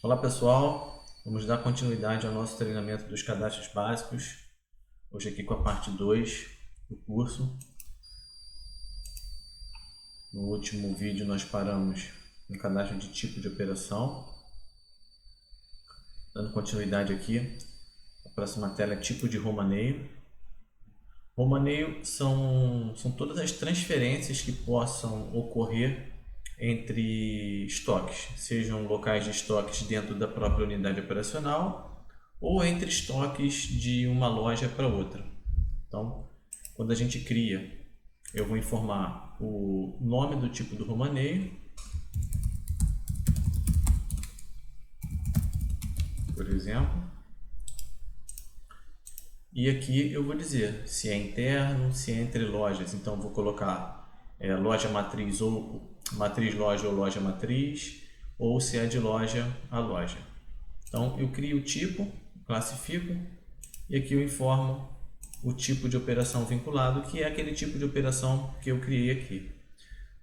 Olá pessoal, vamos dar continuidade ao nosso treinamento dos cadastros básicos, hoje aqui com a parte 2 do curso. No último vídeo nós paramos no cadastro de tipo de operação. Dando continuidade aqui, a próxima tela é tipo de romaneio. Romaneio são todas as transferências que possam ocorrer entre estoques, sejam locais de estoques dentro da própria unidade operacional ou entre estoques de uma loja para outra. Então, quando a gente cria, eu vou informar o nome do tipo do romaneio, por exemplo, e aqui eu vou dizer se é interno, se é entre lojas. Então, vou colocar loja matriz ou matriz loja ou loja matriz, ou se é de loja a loja. Então eu crio o tipo, classifico e aqui eu informo o tipo de operação vinculado, que é aquele tipo de operação que eu criei aqui.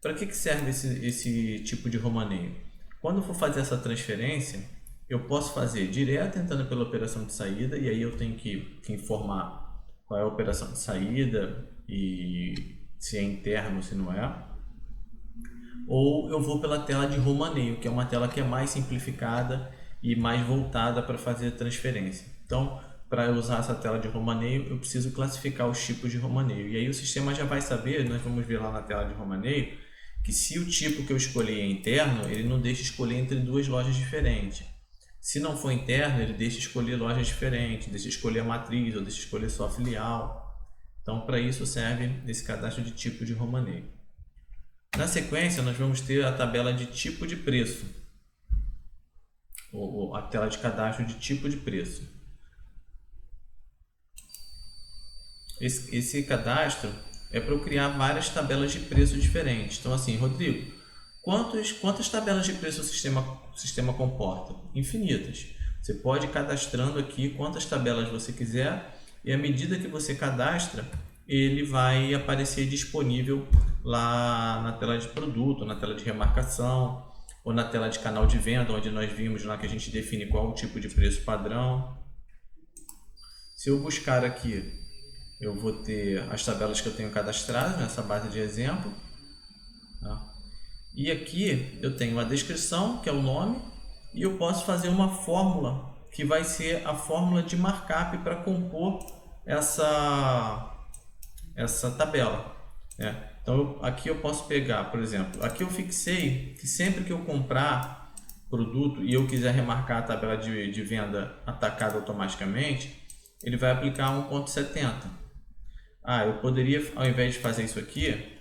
Para que serve esse tipo de romaneio? Quando eu for fazer essa transferência, eu posso fazer direto entrando pela operação de saída, e aí eu tenho que informar qual é a operação de saída e se é interno ou se não é. Ou eu vou pela tela de romaneio, que é uma tela que é mais simplificada e mais voltada para fazer transferência. Então, para eu usar essa tela de romaneio, eu preciso classificar os tipos de romaneio. E aí o sistema já vai saber, nós vamos ver lá na tela de romaneio, que se o tipo que eu escolhi é interno, ele não deixa escolher entre duas lojas diferentes. Se não for interno, ele deixa escolher lojas diferentes, deixa escolher a matriz ou deixa escolher só a filial. Então, para isso serve esse cadastro de tipo de romaneio. Na sequência, nós vamos ter a tabela de tipo de preço, ou a tela de cadastro de tipo de preço. Esse cadastro é para eu criar várias tabelas de preço diferentes. Então, assim, Rodrigo, quantas tabelas de preço o sistema comporta? Infinitas. Você pode ir cadastrando aqui quantas tabelas você quiser, e à medida que você cadastra, ele vai aparecer disponível lá na tela de produto, na tela de remarcação, ou na tela de canal de venda, onde nós vimos lá que a gente define qual o tipo de preço padrão. Se eu buscar aqui, eu vou ter as tabelas que eu tenho cadastradas nessa base de exemplo, tá? E aqui eu tenho a descrição, que é o nome, e eu posso fazer uma fórmula, que vai ser a fórmula de markup para compor essa tabela, né? Então aqui eu posso pegar, por exemplo, aqui eu fixei que sempre que eu comprar produto e eu quiser remarcar a tabela de venda atacada automaticamente, ele vai aplicar 1,70. Eu poderia, ao invés de fazer isso aqui,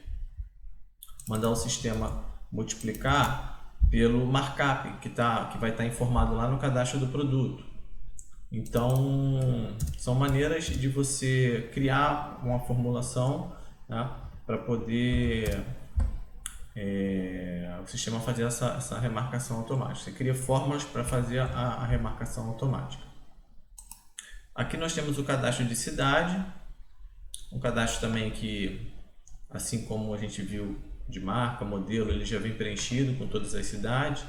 mandar o sistema multiplicar pelo markup que vai estar informado lá no cadastro do produto. Então, são maneiras de você criar uma formulação, né, para poder o sistema fazer essa remarcação automática. Você cria fórmulas para fazer a remarcação automática. Aqui nós temos o cadastro de cidade, um cadastro também que, assim como a gente viu de marca, modelo, ele já vem preenchido com todas as cidades,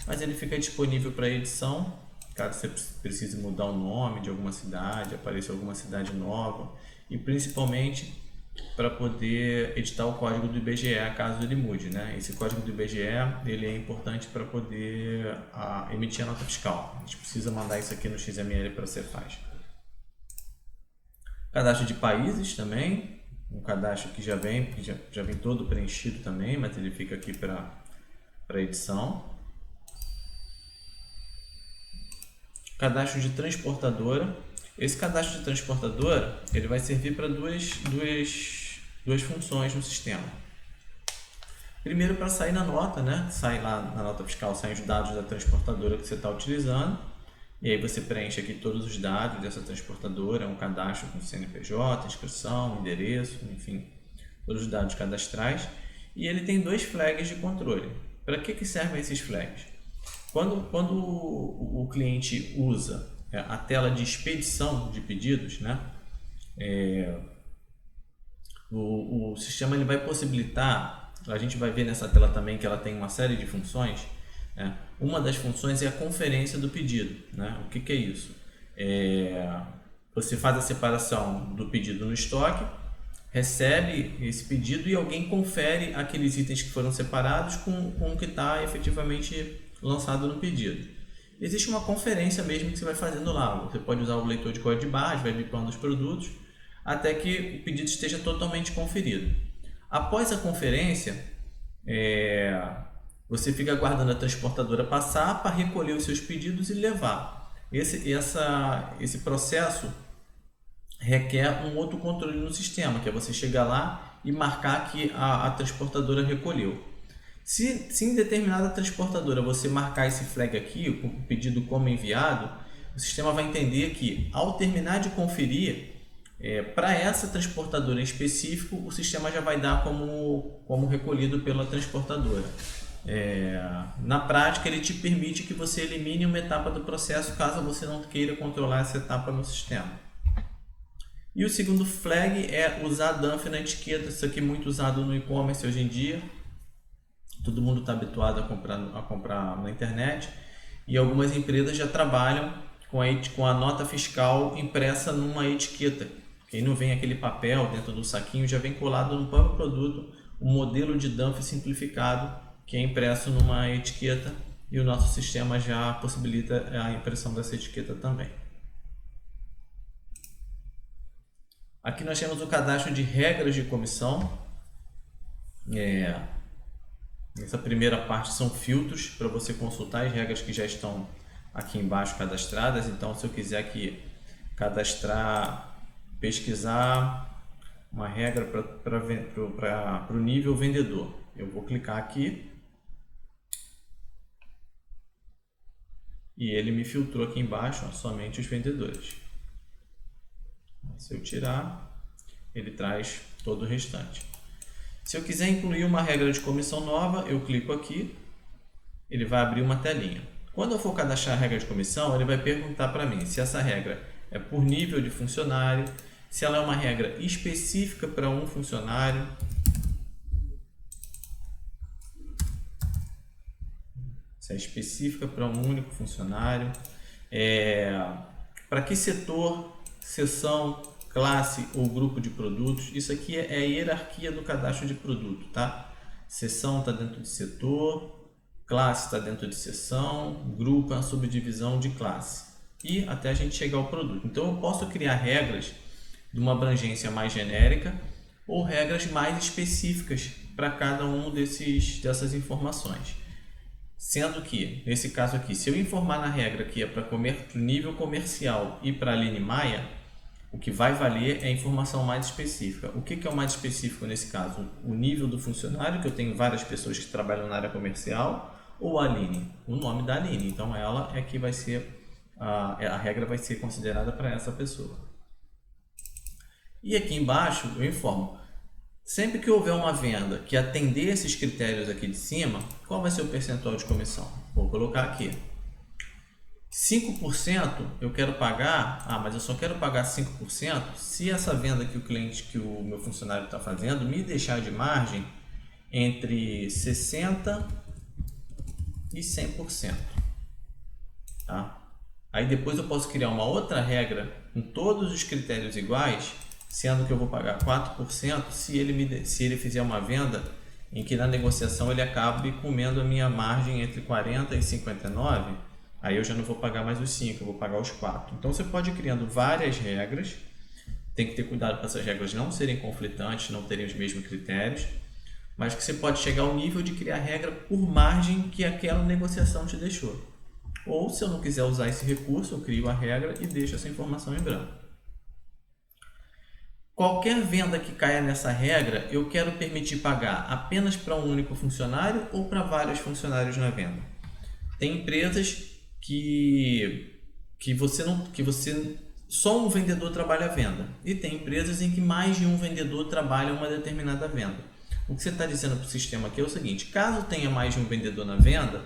mas ele fica disponível para edição, caso você precise mudar o nome de alguma cidade, apareça alguma cidade nova, e principalmente para poder editar o código do IBGE, caso ele mude, né? Esse código do IBGE ele é importante para poder emitir a nota fiscal. A gente precisa mandar isso aqui no XML para a Cefaz. Cadastro de países também, um cadastro que já vem todo preenchido também, mas ele fica aqui para edição. Cadastro de transportadora. Esse cadastro de transportadora ele vai servir para duas funções no sistema. Primeiro, para sair na nota, né? Sai lá na nota fiscal, saem os dados da transportadora que você está utilizando. E aí você preenche aqui todos os dados dessa transportadora, um cadastro com CNPJ, inscrição, endereço, enfim, todos os dados cadastrais. E ele tem dois flags de controle. Para que servem esses flags? Quando o cliente usa a tela de expedição de pedidos, né, o sistema ele vai possibilitar, a gente vai ver nessa tela também que ela tem uma série de funções, né? Uma das funções é a conferência do pedido, né? O que é isso? Você faz a separação do pedido no estoque, recebe esse pedido e alguém confere aqueles itens que foram separados com o que está efetivamente lançado no pedido. Existe uma conferência mesmo que você vai fazendo lá. Você pode usar o leitor de código de barras, vai bipando os produtos, até que o pedido esteja totalmente conferido. Após a conferência, você fica aguardando a transportadora passar para recolher os seus pedidos e levar. Esse processo requer um outro controle no sistema, que é você chegar lá e marcar que a transportadora recolheu. Se em determinada transportadora você marcar esse flag aqui, o pedido como enviado, o sistema vai entender que, ao terminar de conferir, para essa transportadora em específico, o sistema já vai dar como recolhido pela transportadora. Na prática, ele te permite que você elimine uma etapa do processo caso você não queira controlar essa etapa no sistema. E o segundo flag é usar dump na etiqueta. Isso aqui é muito usado no e-commerce hoje em dia. Todo mundo está habituado a comprar na internet e algumas empresas já trabalham com a nota fiscal impressa numa etiqueta. Quem não vem aquele papel dentro do saquinho, já vem colado no próprio produto o modelo de dump simplificado que é impresso numa etiqueta e o nosso sistema já possibilita a impressão dessa etiqueta também. Aqui nós temos o cadastro de regras de comissão. Essa primeira parte são filtros para você consultar as regras que já estão aqui embaixo cadastradas. Então, se eu quiser aqui pesquisar uma regra para o nível vendedor, eu vou clicar aqui e ele me filtrou aqui embaixo somente os vendedores. Se eu tirar, ele traz todo o restante. Se eu quiser incluir uma regra de comissão nova, eu clico aqui, ele vai abrir uma telinha. Quando eu for cadastrar a regra de comissão, ele vai perguntar para mim se essa regra é por nível de funcionário, se ela é uma regra específica para um funcionário, se é específica para um único funcionário, para que setor, seção, classe ou grupo de produtos. Isso aqui é a hierarquia do cadastro de produto, tá? Seção está dentro de setor, classe está dentro de seção, grupo é uma subdivisão de classe e até a gente chegar ao produto. Então eu posso criar regras de uma abrangência mais genérica ou regras mais específicas para cada um dessas informações. Sendo que, nesse caso aqui, se eu informar na regra que é para o nível comercial e para a Aline Maia, o que vai valer é a informação mais específica. O que é o mais específico nesse caso? O nível do funcionário, que eu tenho várias pessoas que trabalham na área comercial, ou a Aline? O nome da Aline. Então ela é que vai ser, a regra vai ser considerada para essa pessoa. E aqui embaixo eu informo, sempre que houver uma venda que atender esses critérios aqui de cima, qual vai ser o percentual de comissão? Vou colocar aqui. 5% eu quero pagar, mas eu só quero pagar 5% se essa venda que o meu funcionário está fazendo me deixar de margem entre 60% e 100%. Tá? Aí depois eu posso criar uma outra regra com todos os critérios iguais, sendo que eu vou pagar 4% se ele fizer uma venda em que na negociação ele acabe comendo a minha margem entre 40% e 59%. Aí eu já não vou pagar mais os 5, eu vou pagar os 4. Então você pode ir criando várias regras, tem que ter cuidado para essas regras não serem conflitantes, não terem os mesmos critérios, mas que você pode chegar ao nível de criar regra por margem que aquela negociação te deixou. Ou se eu não quiser usar esse recurso, eu crio a regra e deixo essa informação em branco. Qualquer venda que caia nessa regra, eu quero permitir pagar apenas para um único funcionário ou para vários funcionários na venda. Tem empresas que só um vendedor trabalha a venda e tem empresas em que mais de um vendedor trabalha uma determinada venda. O que você está dizendo para o sistema aqui é o seguinte: caso tenha mais de um vendedor na venda,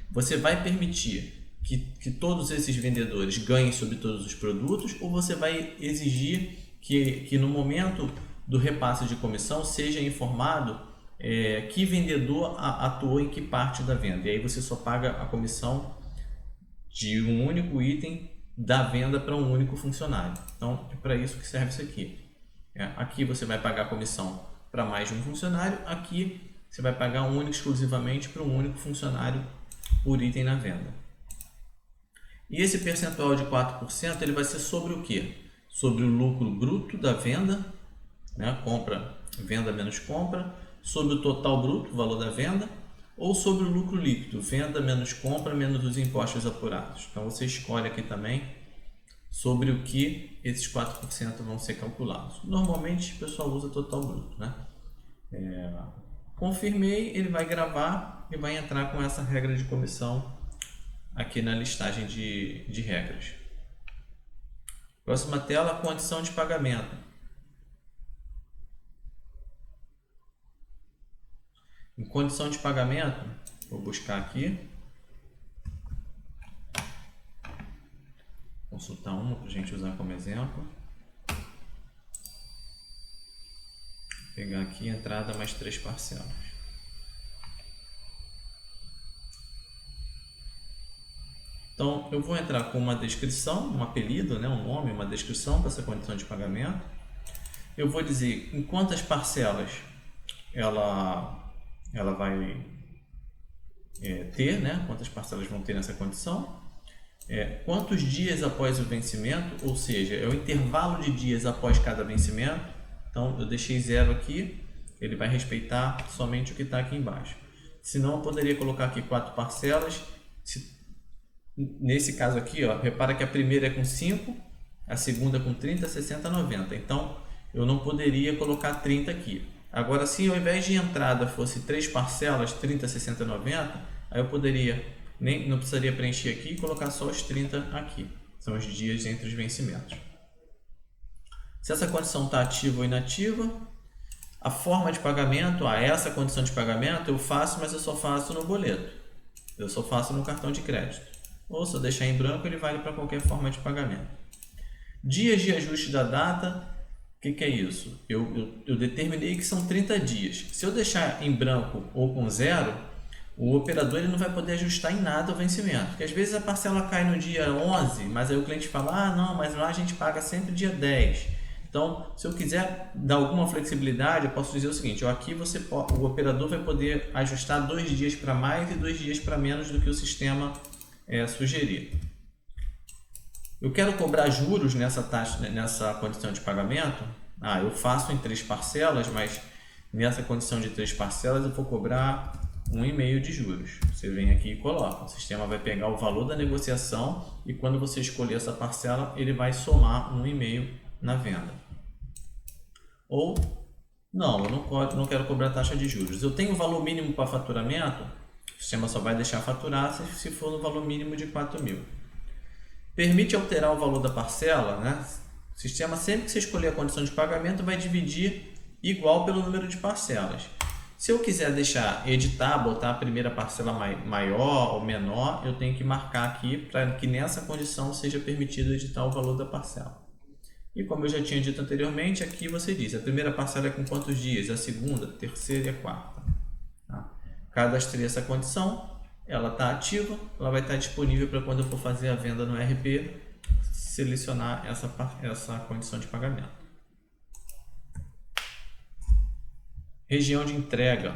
você vai permitir que todos esses vendedores ganhem sobre todos os produtos, ou você vai exigir que no momento do repasse de comissão seja informado que vendedor atuou em que parte da venda. E aí você só paga a comissão de um único item da venda para um único funcionário. Então é para isso que serve isso aqui. Aqui você vai pagar a comissão para mais de um funcionário, aqui você vai pagar único exclusivamente para um único funcionário por item na venda. E esse percentual de 4% ele vai ser sobre o quê? Sobre o lucro bruto da venda, né? Venda menos compra, sobre o total bruto, o valor da venda, ou sobre o lucro líquido, venda menos compra menos os impostos apurados. Então você escolhe aqui também sobre o que esses 4% vão ser calculados. Normalmente o pessoal usa total bruto, né? Confirmei, ele vai gravar e vai entrar com essa regra de comissão aqui na listagem de regras. Próxima tela, condição de pagamento. Em condição de pagamento, vou buscar aqui, consultar uma para a gente usar como exemplo. Vou pegar aqui entrada mais 3 parcelas. Então, eu vou entrar com uma descrição, um apelido, né, um nome, uma descrição para essa condição de pagamento. Eu vou dizer em quantas parcelas ela vai ter, né, quantas parcelas vão ter nessa condição. Quantos dias após o vencimento, ou seja, é o intervalo de dias após cada vencimento. Então, eu deixei 0 aqui, ele vai respeitar somente o que está aqui embaixo. Senão, eu poderia colocar aqui 4 parcelas. Nesse caso aqui, ó, repara que a primeira é com 5, a segunda com 30, 60, 90. Então, eu não poderia colocar 30 aqui. Agora, se ao invés de entrada fosse 3 parcelas, 30, 60, 90, aí eu poderia, não precisaria preencher aqui e colocar só os 30 aqui. São os dias entre os vencimentos. Se essa condição está ativa ou inativa, a forma de pagamento, essa condição de pagamento eu faço, mas eu só faço no boleto. Eu só faço no cartão de crédito. Ou se eu deixar em branco, ele vale para qualquer forma de pagamento. Dias de ajuste da data, o que é isso? Eu determinei que são 30 dias. Se eu deixar em branco ou com 0, o operador ele não vai poder ajustar em nada o vencimento. Porque às vezes a parcela cai no dia 11, mas aí o cliente fala, não, mas lá a gente paga sempre dia 10. Então, se eu quiser dar alguma flexibilidade, eu posso dizer o seguinte, aqui o operador vai poder ajustar 2 dias para mais e 2 dias para menos do que o sistema sugerir. Eu quero cobrar juros nessa taxa, nessa condição de pagamento. Eu faço em 3 parcelas, mas nessa condição de 3 parcelas eu vou cobrar 1,5 de juros. Você vem aqui e coloca. O sistema vai pegar o valor da negociação e quando você escolher essa parcela, ele vai somar 1,5 na venda. Ou não, eu não quero cobrar taxa de juros. Eu tenho o valor mínimo para faturamento. O sistema só vai deixar faturar se for no valor mínimo de 4.000. Permite alterar o valor da parcela, né? O sistema, sempre que você escolher a condição de pagamento, vai dividir igual pelo número de parcelas. Se eu quiser editar, botar a primeira parcela maior ou menor, eu tenho que marcar aqui para que nessa condição seja permitido editar o valor da parcela. E como eu já tinha dito anteriormente, aqui você diz, a primeira parcela é com quantos dias? A segunda, a terceira e a quarta. Cadastrei essa condição, ela está ativa, ela vai estar disponível para quando eu for fazer a venda no RP, selecionar essa condição de pagamento. Região de entrega.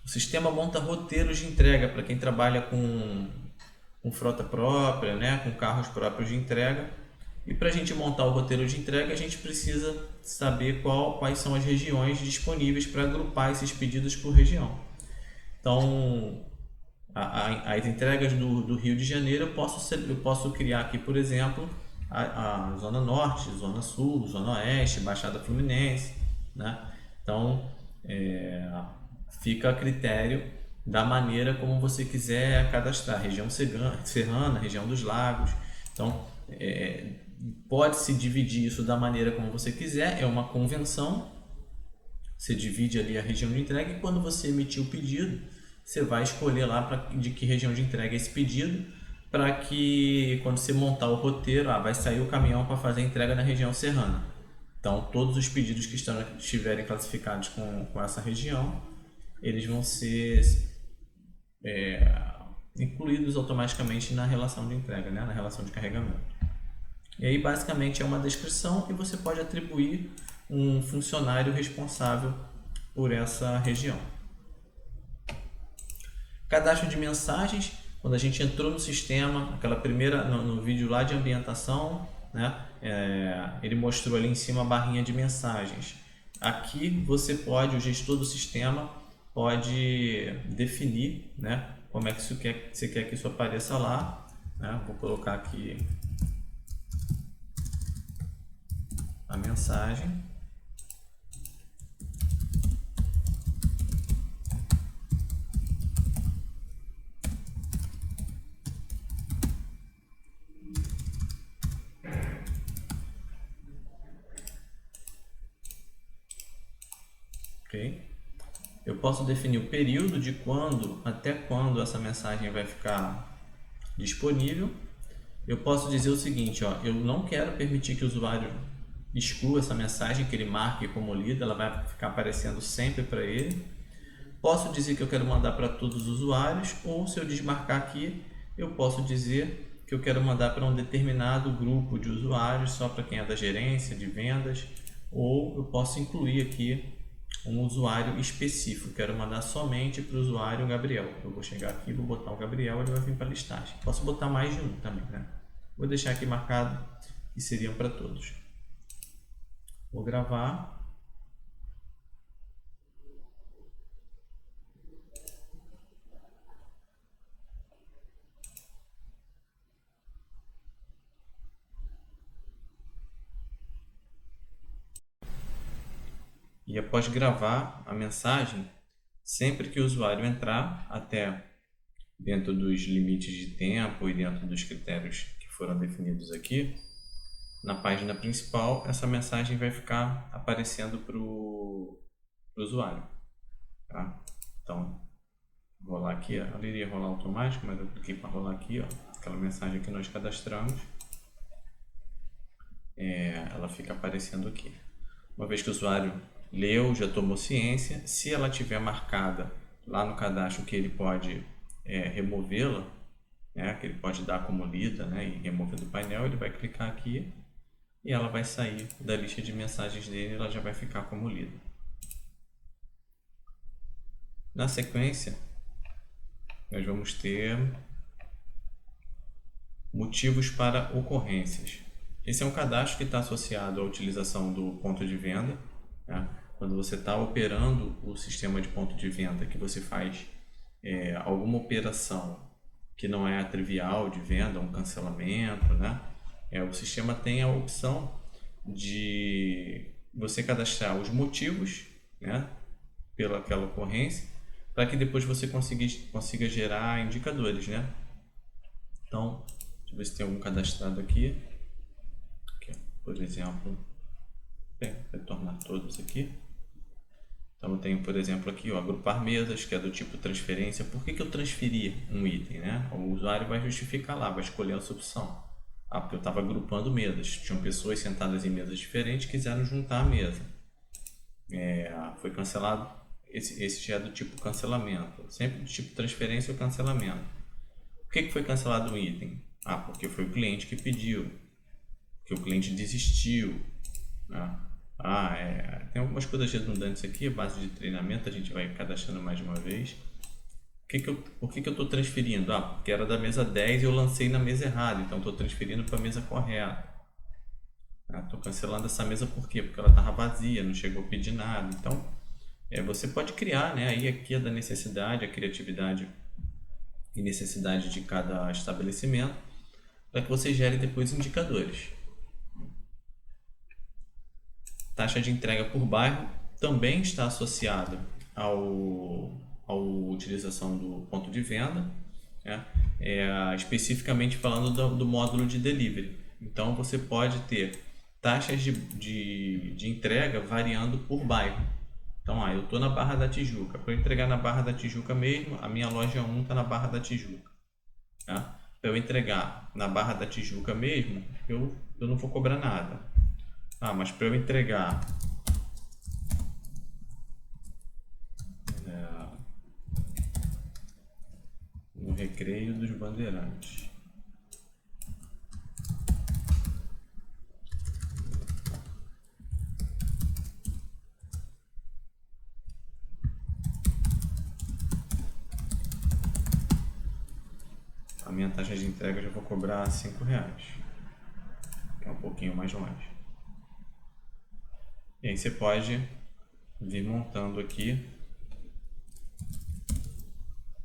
O sistema monta roteiros de entrega para quem trabalha com frota própria, né, com carros próprios de entrega. E para a gente montar o roteiro de entrega, a gente precisa saber quais são as regiões disponíveis para agrupar esses pedidos por região. Então, as entregas do Rio de Janeiro, eu posso criar aqui, por exemplo, a Zona Norte, Zona Sul, Zona Oeste, Baixada Fluminense, né? Então, fica a critério da maneira como você quiser cadastrar, região serrana, região dos lagos. Então, pode-se dividir isso da maneira como você quiser, é uma convenção. Você divide ali a região de entrega e quando você emitir o pedido, você vai escolher lá de que região de entrega é esse pedido, para que quando você montar o roteiro, vai sair o caminhão para fazer a entrega na região serrana. Então, todos os pedidos que estiverem classificados com essa região eles vão ser incluídos automaticamente na relação de entrega, né? Na relação de carregamento. E aí basicamente é uma descrição e você pode atribuir um funcionário responsável por essa região. Cadastro de mensagens, quando a gente entrou no sistema, aquela primeira no vídeo lá de ambientação, né? Ele mostrou ali em cima a barrinha de mensagens. Aqui você pode, o gestor do sistema pode definir, né? Como é que você quer que isso apareça lá, né? Vou colocar aqui a mensagem. Ok? Eu posso definir o período de quando até quando essa mensagem vai ficar disponível. Eu posso dizer o seguinte, ó, eu não quero permitir que o usuário exclua essa mensagem, que ele marque como lida, ela vai ficar aparecendo sempre para ele. Posso dizer que eu quero mandar para todos os usuários, ou se eu desmarcar aqui, eu posso dizer que eu quero mandar para um determinado grupo de usuários, só para quem é da gerência, de vendas, ou eu posso incluir aqui um usuário específico, quero mandar somente para o usuário Gabriel. Eu vou chegar aqui, vou botar o Gabriel, ele vai vir para a listagem. Posso botar mais de um também, né? Vou deixar aqui marcado que seriam para todos. Vou gravar. E após gravar a mensagem, sempre que o usuário entrar, até dentro dos limites de tempo e dentro dos critérios que foram definidos aqui, na página principal, essa mensagem vai ficar aparecendo para o usuário. Tá? Então, vou rolar aqui, ó. Ela iria rolar automático, mas eu cliquei para rolar aqui, ó, aquela mensagem que nós cadastramos. Ela fica aparecendo aqui. Uma vez que o usuário leu, já tomou ciência, se ela tiver marcada lá no cadastro que ele pode removê-la, né, que ele pode dar como lida, né, e remover do painel, ele vai clicar aqui e ela vai sair da lista de mensagens dele, ela já vai ficar como lida. Na sequência, nós vamos ter motivos para ocorrências. Esse é um cadastro que está associado à utilização do ponto de venda, né? Quando você está operando o sistema de ponto de venda, que você faz alguma operação que não é trivial de venda, um cancelamento, né? O sistema tem a opção de você cadastrar os motivos, né, pela aquela ocorrência, para que depois você consiga gerar indicadores, né? Então, deixa eu ver se tem algum cadastrado aqui. Por exemplo, retornar todos aqui. Então eu tenho, por exemplo, aqui, ó, agrupar mesas, que é do tipo transferência. Por que eu transferi um item, né? O usuário vai justificar lá, vai escolher essa opção. Porque eu estava agrupando mesas. Tinham pessoas sentadas em mesas diferentes que quiseram juntar a mesa. Foi cancelado. Esse já é do tipo cancelamento. Sempre do tipo transferência ou cancelamento. Por que foi cancelado um item? Porque foi o cliente que pediu. Que o cliente desistiu, né? Tem algumas coisas redundantes aqui, a base de treinamento, a gente vai cadastrando mais de uma vez. Por que eu estou transferindo? Porque era da mesa 10 e eu lancei na mesa errada, então estou transferindo para a mesa correta. Estou cancelando essa mesa por quê? Porque ela estava vazia, não chegou a pedir nada. Então, você pode criar, né? Aí aqui é da necessidade, a criatividade e necessidade de cada estabelecimento, para que você gere depois indicadores. Taxa de entrega por bairro também está associada à utilização do ponto de venda, né? Especificamente falando do módulo de delivery. Então você pode ter taxas de entrega variando por bairro. Então eu estou na Barra da Tijuca. Para eu entregar na Barra da Tijuca mesmo, a minha loja 1 está na Barra da Tijuca. Tá? Para eu entregar na Barra da Tijuca mesmo, eu não vou cobrar nada. Mas para eu entregar no Recreio dos Bandeirantes. A minha taxa de entrega eu já vou cobrar R$5, que é um pouquinho mais longe. E aí você pode vir montando aqui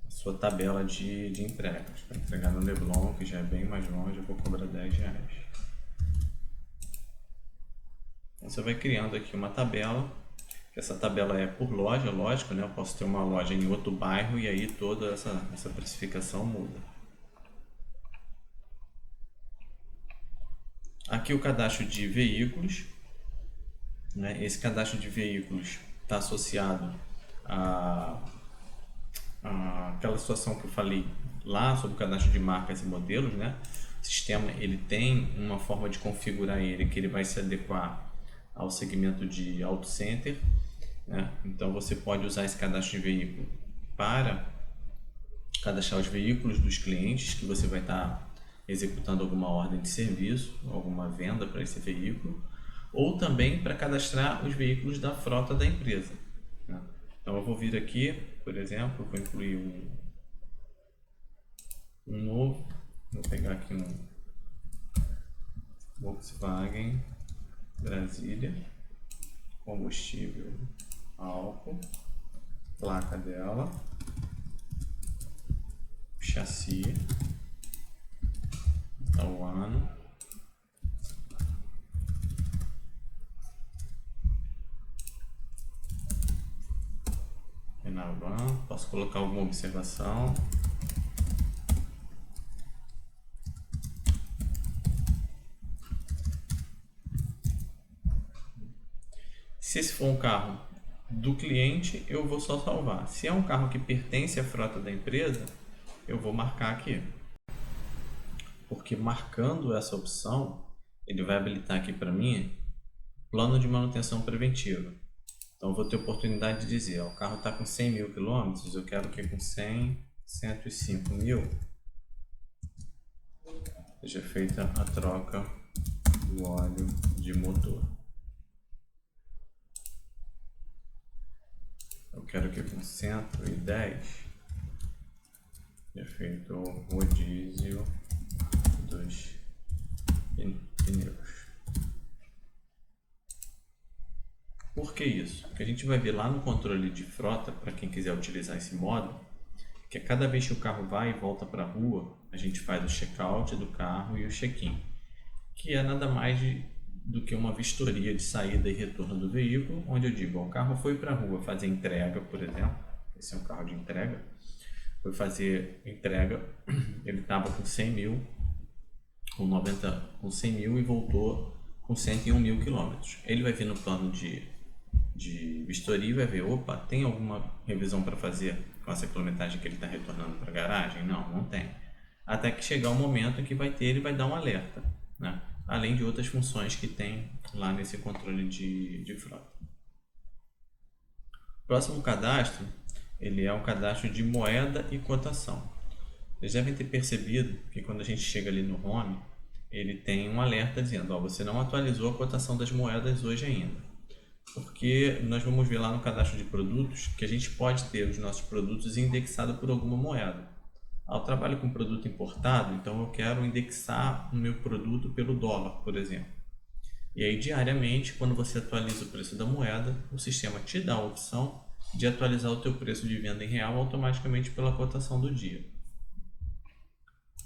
a sua tabela de entregas. Para entregar no Leblon, que já é bem mais longe, eu vou cobrar R$10. Então você vai criando aqui uma tabela, que essa tabela é por loja, lógico, né? Eu posso ter uma loja em outro bairro e aí toda essa precificação muda. Aqui o cadastro de veículos, né? Esse cadastro de veículos está associado aquela situação que eu falei lá sobre o cadastro de marcas e modelos, né? O sistema ele tem uma forma de configurar ele que ele vai se adequar ao segmento de auto center, né? Então você pode usar esse cadastro de veículo para cadastrar os veículos dos clientes que você vai estar executando alguma ordem de serviço, alguma venda para esse veículo, ou também para cadastrar os veículos da frota da empresa, né? Então eu vou vir aqui, por exemplo, vou incluir um novo, vou pegar aqui um Volkswagen Brasília, combustível álcool, placa dela, chassi, o ano, Renavan, posso colocar alguma observação. Se esse for um carro do cliente, eu vou só salvar. Se é um carro que pertence à frota da empresa, eu vou marcar aqui. Porque marcando essa opção, ele vai habilitar aqui para mim plano de manutenção preventiva. Então eu vou ter oportunidade de dizer, ó, o carro está com 100 mil quilômetros, eu quero que com 100, 105 mil seja feita a troca do óleo de motor. Eu quero que com 110 seja feito o rodízio dos pneus. Por que isso? Porque a gente vai ver lá no controle de frota, para quem quiser utilizar esse módulo, que a cada vez que o carro vai e volta para a rua, a gente faz o check-out do carro e o check-in, que é nada mais do que uma vistoria de saída e retorno do veículo, onde eu digo, ó, o carro foi para a rua fazer entrega, por exemplo, esse é um carro de entrega, foi fazer entrega, ele estava com 100 mil, com 100 mil e voltou com 101 mil quilômetros. Ele vai vir no plano de vistoria e vai ver, opa, tem alguma revisão para fazer com essa quilometragem que ele está retornando para a garagem? Não, não tem. Até que chegar o momento em que vai ter, ele vai dar um alerta, né? Além de outras funções que tem lá nesse controle de frota. O próximo cadastro, ele é um cadastro de moeda e cotação. Vocês devem ter percebido que quando a gente chega ali no home, ele tem um alerta dizendo, ó, você não atualizou a cotação das moedas hoje ainda. Porque nós vamos ver lá no cadastro de produtos que a gente pode ter os nossos produtos indexados por alguma moeda. Eu trabalho com produto importado, então eu quero indexar o meu produto pelo dólar, por exemplo. E aí diariamente, quando você atualiza o preço da moeda, o sistema te dá a opção de atualizar o teu preço de venda em real automaticamente pela cotação do dia.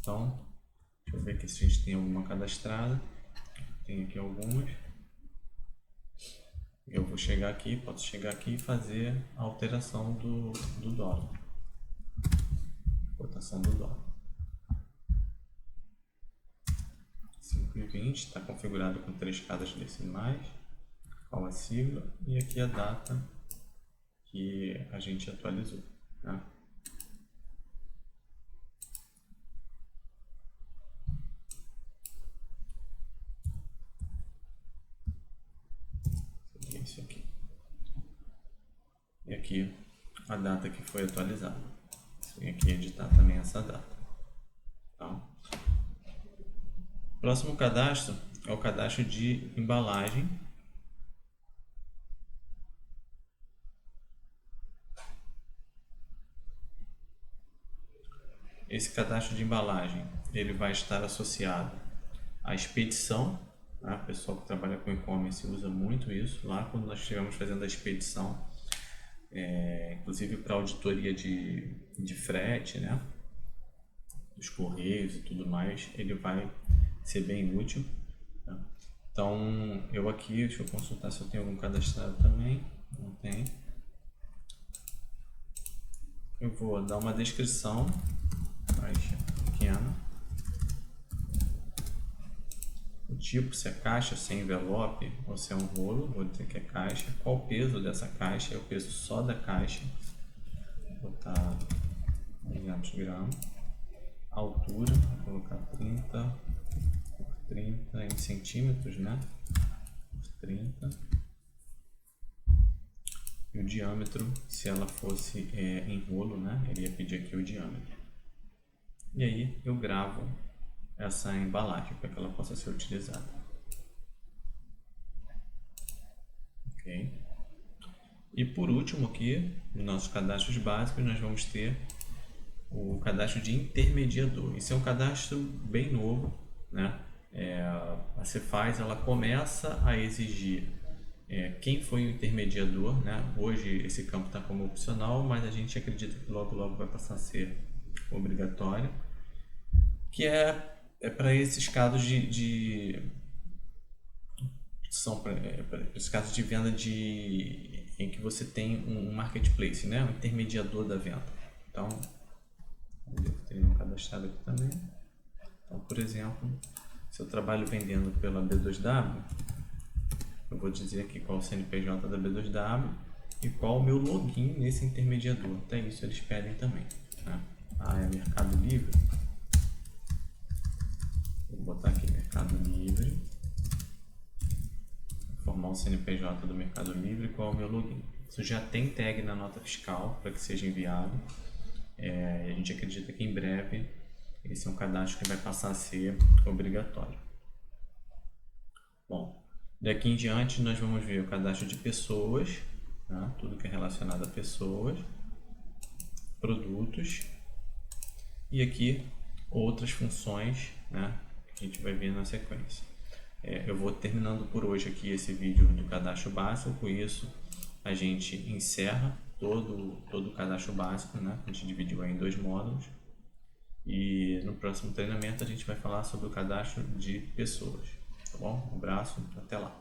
Então, deixa eu ver aqui se a gente tem alguma cadastrada. Tem aqui algumas. Eu vou chegar aqui, posso chegar aqui e fazer a alteração do dólar. Cotação do dólar. 5,20 está configurado com 3 casas decimais. Qual a sigla? E aqui a data que a gente atualizou, né? Esse aqui. E aqui a data que foi atualizada. Vem aqui editar também essa data. Tá? Próximo cadastro é o cadastro de embalagem. Esse cadastro de embalagem ele vai estar associado à expedição. Tá? O pessoal que trabalha com e-commerce usa muito isso. Lá quando nós estivemos fazendo a expedição, inclusive para auditoria de frete, né? Dos correios e tudo mais, ele vai ser bem útil. Tá? Então, eu aqui, deixa eu consultar se eu tenho algum cadastrado também. Não tem. Eu vou dar uma descrição, caixa pequena. O tipo, se é caixa, se é envelope ou se é um rolo, vou dizer que é caixa. Qual o peso dessa caixa? É o peso só da caixa. Vou botar 200 gramas. A altura, vou colocar 30 por 30 em centímetros, né? Por 30. E o diâmetro, se ela fosse em rolo, né? Ele ia pedir aqui o diâmetro. E aí eu gravo essa embalagem para que ela possa ser utilizada. Ok. E por último aqui, nos nossos cadastros básicos, nós vamos ter o cadastro de intermediador. Esse é um cadastro bem novo, né? A Cefaz ela começa a exigir quem foi o intermediador, né? Hoje esse campo está como opcional, mas a gente acredita que logo logo vai passar a ser obrigatório, que é para esses casos são para esses casos de venda em que você tem um marketplace, né? Um intermediador da venda. Então, eu tenho um cadastrado aqui também. Então, por exemplo, se eu trabalho vendendo pela B2W, eu vou dizer aqui qual o CNPJ da B2W e qual o meu login nesse intermediador. Até isso eles pedem também. Né? É Mercado Livre. Vou botar aqui Mercado Livre. Formar o CNPJ do Mercado Livre e qual é o meu login. Isso já tem tag na nota fiscal para que seja enviado. A gente acredita que em breve esse é um cadastro que vai passar a ser obrigatório. Bom, daqui em diante nós vamos ver o cadastro de pessoas, tá? Tudo que é relacionado a pessoas, produtos e aqui outras funções, né, que a gente vai ver na sequência. Eu vou terminando por hoje aqui esse vídeo do cadastro básico. Com isso a gente encerra todo o cadastro básico, né? A gente dividiu em 2 módulos e no próximo treinamento a gente vai falar sobre o cadastro de pessoas. Tá bom? Um abraço, até lá!